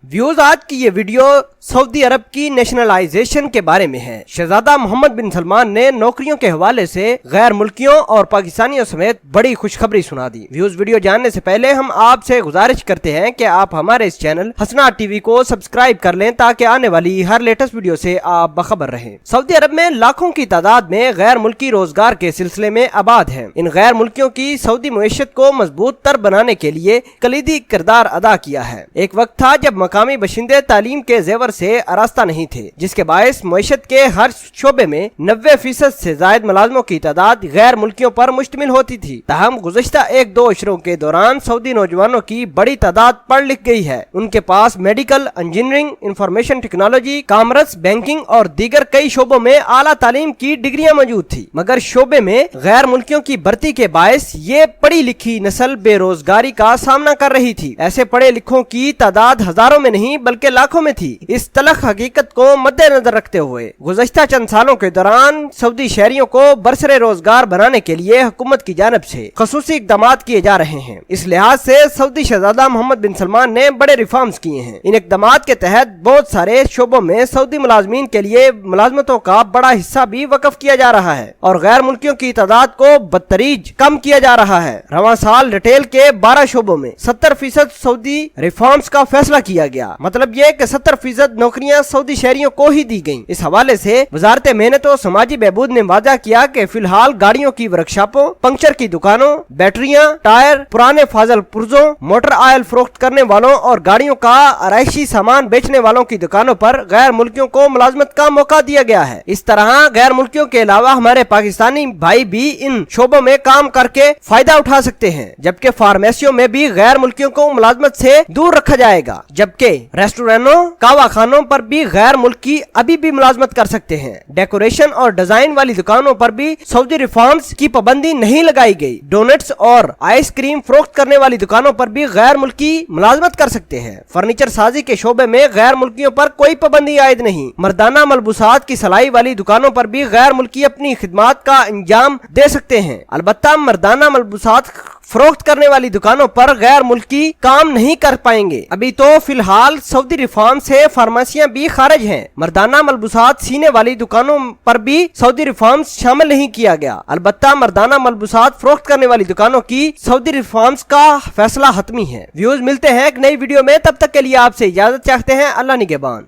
Views आज की ये वीडियो सऊदी अरब की नेशनलाइजेशन के बारे में है। शहजादा मोहम्मद बिन सलमान ने नौकरियों के हवाले से गैर मुल्कियों और पाकिस्तानियों समेत बड़ी खुशखबरी सुना दी। व्यूज वीडियो जानने से पहले हम आपसे गुजारिश करते हैं कि आप हमारे इस चैनल हसना टीवी को सब्सक्राइब कर लें ताकि आने वाली हर लेटेस्ट वीडियो से आप बखबर रहें। सऊदी अरब में लाखों की तादाद में गैर मुल्की रोजगार के सिलसिले में आबाद है। इन गैर मुल्कियों की सऊदी मईशत को मजबूत तर बनाने के लिए कलीदी किरदार अदा किया है। एक वक्त था जब मकामी बशिंदे तालीम के जेवर से आरास्ता नहीं थे, जिसके बायस मईशत के हर शोबे में 90% से ज्यादा मुलाजमों की तादाद गैर मुल्कियों पर मुश्तमिल होती थी। ताहम गुज़श्ता 1-2 अशरों के दौरान सऊदी नौजवानों की बड़ी तादाद पढ़ लिख गई है। उनके पास medical, engineering, information technology, commerce, banking और दीगर कई शोबों में आला तालीम की डिग्रियां मौजूद थी। मगर शोबे में गैर मुल्कियों की भर्ती के बायस ये पढ़ी लिखी नस्ल बेरोजगारी का सामना कर रही थी। ऐसे पढ़े लिखों की तादाद हजारों में नहीं बल्कि लाखों में थी। इस तलख हकीकत को मद्देनजर रखते हुए गुज़श्ता चंद सालों के दौरान सऊदी शहरियों को बरसरे रोजगार बनाने के लिए हुकूमत की जानिब से खसूसी इक़दामात किए जा रहे हैं। इस लिहाज से सऊदी शहजादा मोहम्मद बिन सलमान ने बड़े रिफॉर्म्स किए हैं। इन इक़दामात के तहत बहुत सारे शोबों में सऊदी मुलाजमीन के लिए मुलाजमतों का बड़ा हिस्सा भी वक़फ किया जा रहा है और गैर मुल्कियों की तादाद को बदतरीज कम किया जा रहा है। रवां साल रिटेल के 12 शोबों में 70% सऊदी रिफॉर्म्स का फैसला किया गया। मतलब ये कि 70% नौकरियां सऊदी शहरियों को ही दी गईं। इस हवाले से वजारत मेहनत और समाजी बहबूद ने वादा किया कि फिलहाल गाड़ियों की वर्कशॉपों, पंक्चर की दुकानों, बैटरियां, टायर, पुराने फाजल पुर्जों, मोटर ऑयल फरोख्त करने वालों और गाड़ियों का आराइशी सामान बेचने वालों की दुकानों पर गैर मुल्कियों को मुलाजमत का मौका दिया गया है। इस तरह गैर मुल्कियों के अलावा हमारे पाकिस्तानी भाई भी इन शोबों में काम करके फायदा उठा सकते हैं। जबकि फार्मेसियों में भी गैर मुल्कियों को मुलाजमत से दूर रखा जाएगा। जबकि रेस्टोरेंटों, कावा खानों पर भी गैर मुल्की अभी भी मुलाजमत कर सकते हैं। डेकोरेशन और डिजाइन वाली दुकानों पर भी सऊदी रिफॉर्म्स की पाबंदी नहीं लगाई गई। डोनट्स और आइसक्रीम फरोख्त करने वाली दुकानों पर भी गैर मुल्की मुलाजमत कर सकते हैं। फर्नीचर साजी के शोबे में गैर मुल्कियों पर कोई पाबंदी आयद नहीं। मर्दाना मलबूसात की सलाई वाली दुकानों पर भी गैर मुल्की अपनी खिदमात का अंजाम दे सकते हैं। अलबत्ता मर्दाना मलबूसात फरोख्त करने वाली दुकानों पर गैर मुल्की काम नहीं कर पाएंगे। अभी तो फिलहाल सऊदी रिफॉर्म से फार्मेसियां भी खारिज हैं। मर्दाना मलबूसात सीने वाली दुकानों पर भी सऊदी रिफॉर्म्स शामिल नहीं किया गया। अलबत्ता मर्दाना मलबूसात फरोख्त करने वाली दुकानों की सऊदी रिफॉर्म्स का फैसला हतमी है। व्यूज मिलते हैं एक नई वीडियो में, तब तक के लिए आपसे इजाजत चाहते हैं। अल्लाह निगहबान।